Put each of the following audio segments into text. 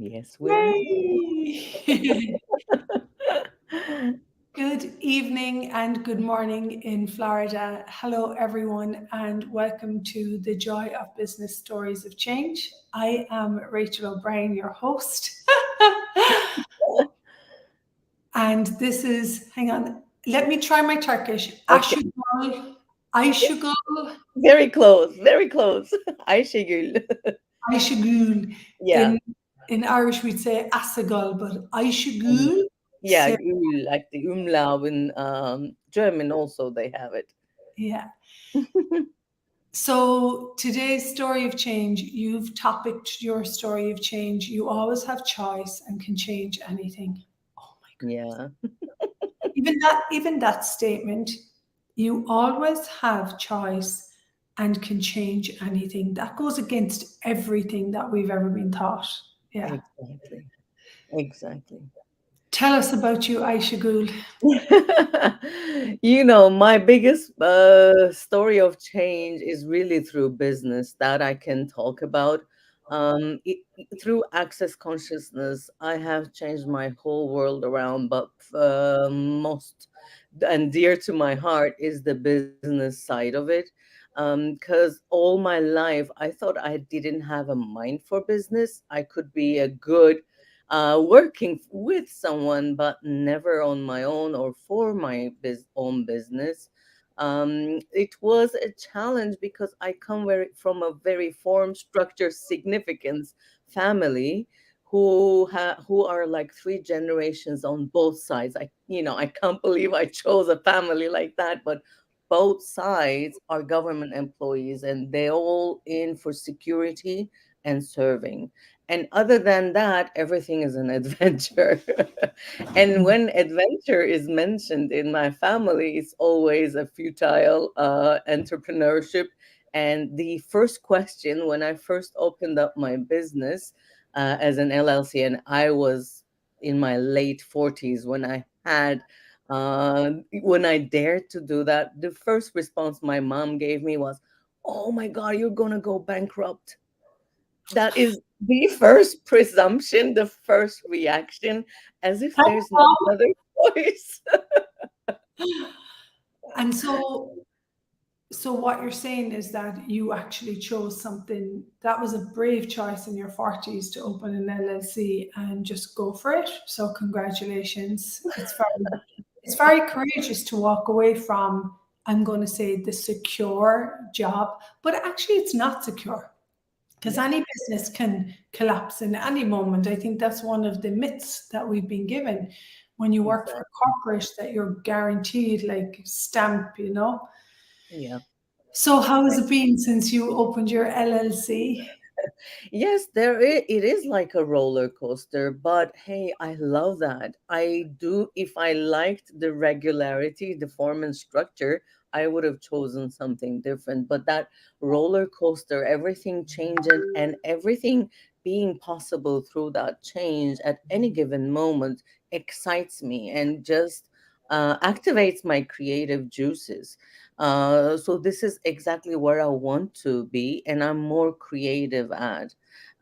Yes, we're Yay! Good evening and good morning in Florida. Hello, everyone, and welcome to the Joy of Business Stories of Change. I am Rachel O'Brien, your host. And this is, hang on, let me try my Turkish. okay. Aşıgul, Ayşegul, Very close, very close. Ayşegül. Ayşegul. Yeah, In Irish, we'd say Asagul, but mhm. Ayşegul. Yeah, Gül, like the umlaut in German also they have it. Yeah. So today's story of change, you've topicked your story of change. You always have choice and can change anything. Oh my goodness. Yeah, Even that statement, you always have choice and can change anything. That goes against everything that we've ever been taught. Yeah. exactly, exactly. Tell us about you, Aisha Gould. My biggest story of change is really through business that I can talk about. Through access consciousness, I have changed my whole world around, but most and dear to my heart is the business side of it. Because all my life, I thought I didn't have a mind for business. I could be a good working with someone, but never on my own or for my own business. It was a challenge because I come from a very form, structure, significance family who are like three generations on both sides. I can't believe I chose a family like that, but both sides are government employees and they all in for security and serving. And other than that, everything is an adventure. And when adventure is mentioned in my family, it's always a futile entrepreneurship. And the first question when I first opened up my business as an LLC, and I was in my late 40s when I dared to do that, the first response my mom gave me was, "Oh my God, you're gonna go bankrupt." That is the first presumption, the first reaction, as if there's no other choice. And so what you're saying is that you actually chose something that was a brave choice in your 40s to open an LLC and just go for it. So congratulations. It's very courageous to walk away from, I'm going to say, the secure job, but actually it's not secure because Yeah, any business can collapse in any moment. I think that's one of the myths that we've been given when you work for a exactly. corporate, that you're guaranteed like stamp. Yeah. So how has it been since you opened your LLC? Yes, it is like a roller coaster, but hey, I love that. I do. If I liked the regularity, the form and structure, I would have chosen something different. But that roller coaster, everything changing and everything being possible through that change at any given moment excites me and just activates my creative juices. So this is exactly where I want to be, and I'm more creative at.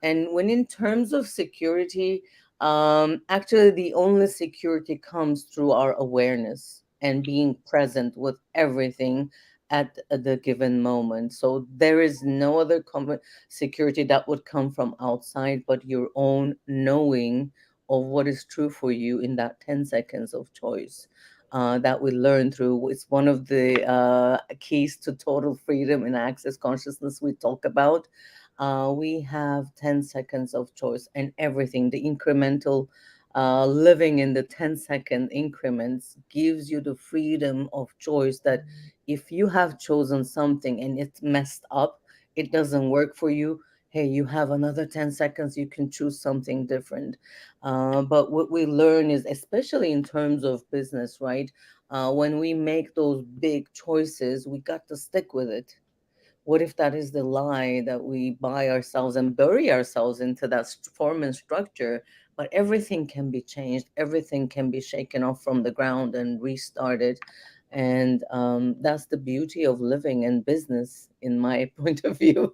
And when in terms of security, actually the only security comes through our awareness and being present with everything at the given moment. So there is no other security that would come from outside but your own knowing of what is true for you in that 10 seconds of choice that we learn through. It's one of the keys to total freedom and access consciousness we talk about. We have 10 seconds of choice and everything, the incremental living in the 10-second increments gives you the freedom of choice that if you have chosen something and it's messed up, it doesn't work for you. Hey, you have another 10 seconds, you can choose something different. But what we learn is, especially in terms of business, right? When we make those big choices, we got to stick with it. What if that is the lie that we buy ourselves and bury ourselves into that form and structure? But everything can be changed, everything can be shaken off from the ground and restarted. And that's the beauty of living in business, in my point of view.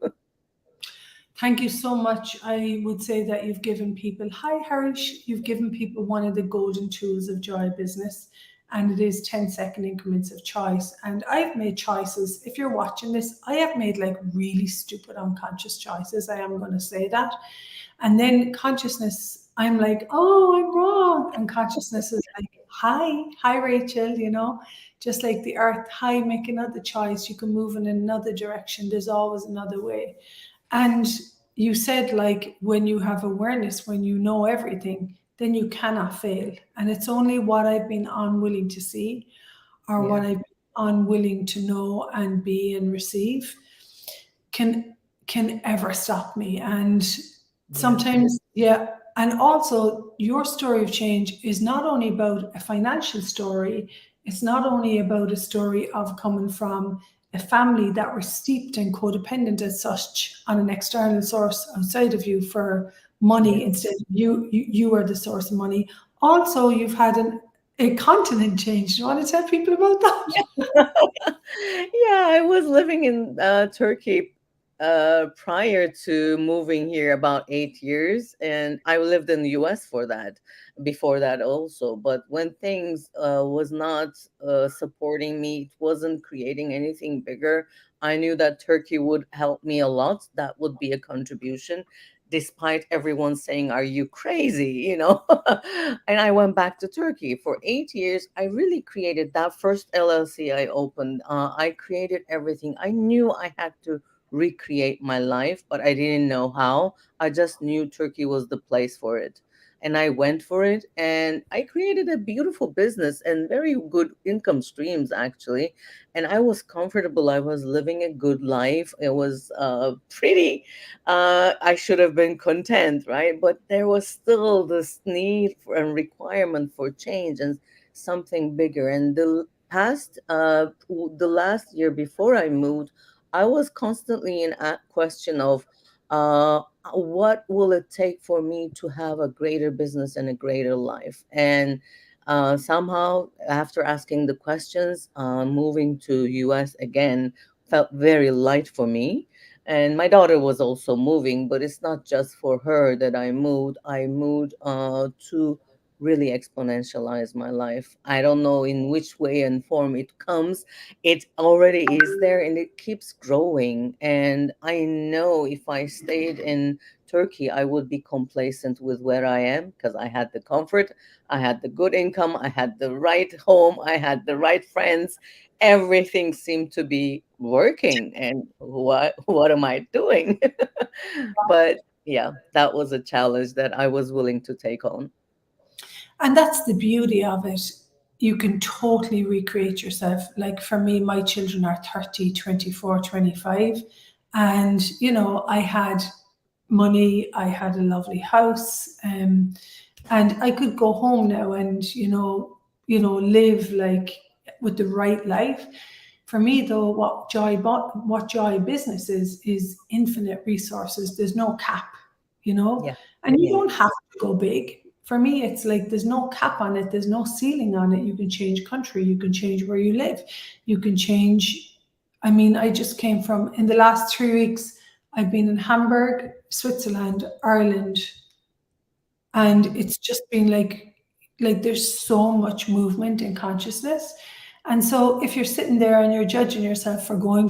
Thank you so much. I would say that you've given people, hi Harish, you've given people one of the golden tools of joy business, and it is 10-second increments of choice. And I've made choices. If you're watching this, I have made like really stupid, unconscious choices. I am going to say that. And then consciousness, I'm like, oh, I'm wrong. And consciousness is like, hi, Rachel, just like the earth, hi, make another choice. You can move in another direction. There's always another way. And you said, like, when you have awareness, when you know everything, then you cannot fail. And it's only what I've been unwilling to see, or what Yeah. I've been unwilling to know and be and receive, can ever stop me. And Yeah. sometimes, yeah. And also, your story of change is not only about a financial story, it's not only about a story of coming from a family that were steeped and codependent as such on an external source outside of you for money, Yes. instead of you are the source of money. Also, you've had a continent change. Do you want to tell people about that? Yeah, I was living in Turkey prior to moving here about 8 years, and I lived in the US for that, before that also. But when things was not supporting me, it wasn't creating anything bigger. I knew that Turkey would help me a lot. That would be a contribution, despite everyone saying, "Are you crazy?" And I went back to Turkey for 8 years. I really created that first LLC I opened. I created everything. I knew I had to recreate my life, but I didn't know how. I just knew Turkey was the place for it. And I went for it, and I created a beautiful business and very good income streams, actually. And I was comfortable. I was living a good life. It was pretty, I should have been content, right? But there was still this need for, and requirement for change and something bigger. And the last year before I moved, I was constantly in a question of, what will it take for me to have a greater business and a greater life? And somehow, after asking the questions, moving to US again felt very light for me. And my daughter was also moving, but it's not just for her that I moved. I moved to really exponentialize my life. I don't know in which way and form it comes. It already is there and it keeps growing. And I know if I stayed in Turkey, I would be complacent with where I am because I had the comfort, I had the good income, I had the right home, I had the right friends. Everything seemed to be working, and what am I doing? But yeah, that was a challenge that I was willing to take on. And that's the beauty of it. You can totally recreate yourself. Like for me, my children are 30, 24, 25. And, I had money, I had a lovely house, and I could go home now and, live like with the right life. For me, though, what joy business is infinite resources. There's no cap, you know, Yeah. and you Yeah. don't have to go big. For me, it's like there's no cap on it, there's no ceiling on it. You can change country, you can change where you live, you can change. I mean, I just came from, in the last 3 weeks, I've been in Hamburg, Switzerland, Ireland, and it's just been like there's so much movement in consciousness. And so if you're sitting there and you're judging yourself for going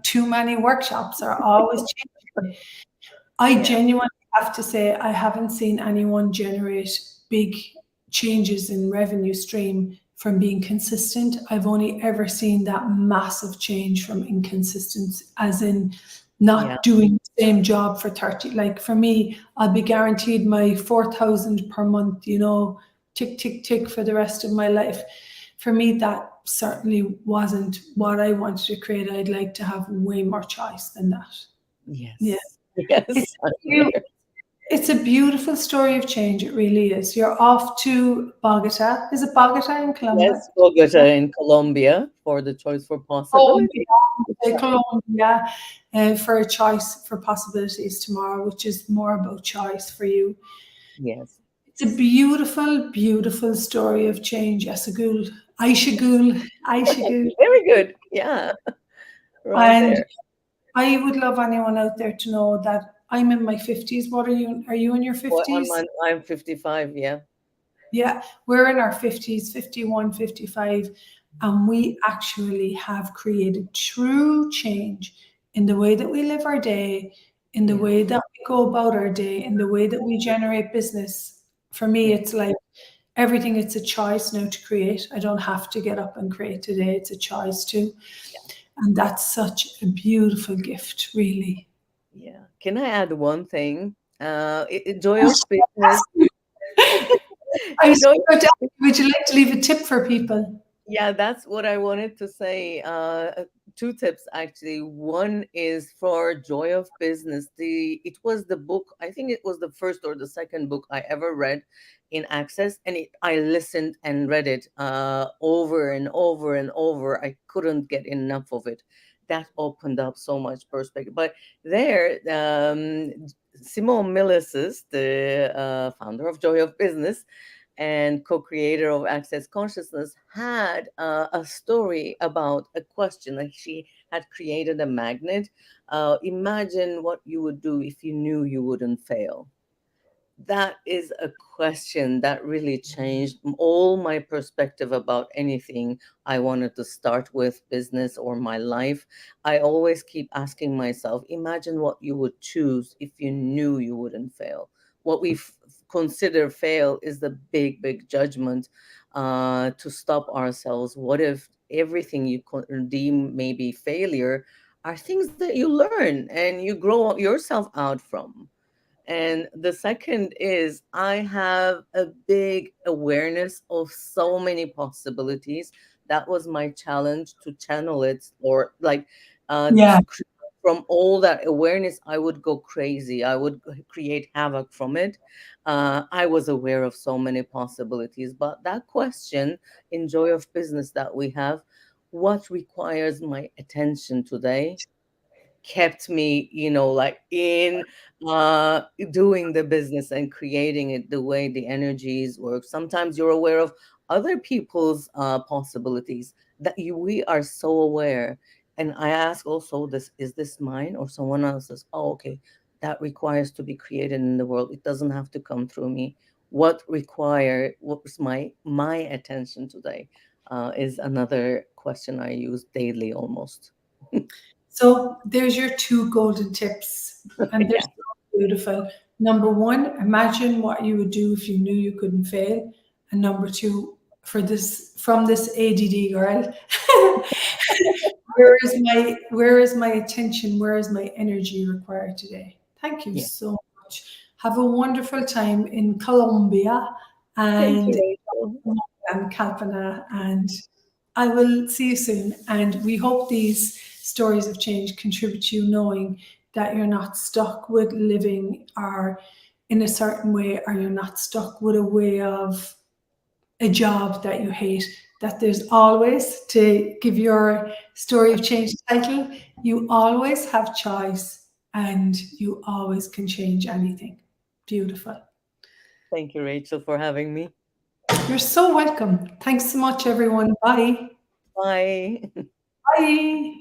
too many workshops or always changing, I Yeah. genuinely have to say I haven't seen anyone generate big changes in revenue stream from being consistent. I've only ever seen that massive change from inconsistency, as in Yeah. not doing the same job for 30. Like for me, I'll be guaranteed my 4,000 per month, tick, tick, tick for the rest of my life. For me, that certainly wasn't what I wanted to create. I'd like to have way more choice than that. Yeah. Yes. It's Yes. I'm you. there. It's a beautiful story of change. It really is. You're off to Bogota. Is it Bogota in Colombia? Yes, Bogota in Colombia for the Choice for Possibility. Colombia, for a choice for possibilities tomorrow, which is more about choice for you. Yes. It's a beautiful, beautiful story of change. Yasagul, Aishagul, Aishagul. Very good. Yeah. Right And there. I would love anyone out there to know that I'm in my 50s. What are you? Are you in your Well, 50s? I'm 55. Yeah. Yeah, we're in our 50s, 51, 55, and we actually have created true change in the way that we live our day, in the Yeah. way that we go about our day, in the way that we generate business. For me, Yeah. it's like everything, it's a choice now to create. I don't have to get up and create today, it's a choice to. And that's such a beautiful gift, really. Yeah. Can I add one thing? Joy of business. I was Joy. about to ask you, would you like to leave a tip for people? Yeah, that's what I wanted to say. Two tips actually. One is for Joy of Business. It was the book. I think it was the first or the second book I ever read in Access, and I listened and read it over and over and over. I couldn't get enough of it. That opened up so much perspective. But there, Simone Milesis, the founder of Joy of Business and co-creator of Access Consciousness, had a story about a question. Like, she had created a magnet. Imagine what you would do if you knew you wouldn't fail. That is a question that really changed all my perspective about anything I wanted to start with, business or my life. I always keep asking myself, imagine what you would choose if you knew you wouldn't fail. What we consider fail is the big, big judgment to stop ourselves. What if everything you deem maybe failure are things that you learn and you grow yourself out from? And the second is, I have a big awareness of so many possibilities. That was my challenge, to channel it, or like Yeah. from all that awareness, I would go crazy. I would create havoc from it. I was aware of so many possibilities. But that question in Joy of Business that we have, what requires my attention today, kept me, like in uh doing the business and creating it the way the energies work. Sometimes you're aware of other people's possibilities that we are so aware. And I ask also, this is this mine or someone else's? Oh, okay, that requires to be created in the world. It doesn't have to come through me. What's my attention today, is another question I use daily almost. So there's your two golden tips, and they're Yeah. so beautiful. Number one, imagine what you would do if you knew you couldn't fail. And number two, for this from this ADD girl, where is my attention? Where is my energy required today? Thank you Yeah. so much. Have a wonderful time in Colombia Thank and you, Rachel. Kalpana, and I will see you soon. And we hope these stories of change contribute to you knowing that you're not stuck with living or in a certain way, or you're not stuck with a way of a job that you hate. That there's always, to give your story of change title, you always have choice and you always can change anything. Beautiful. Thank you, Rachel, for having me. You're so welcome. Thanks so much, everyone. Bye. Bye. Bye.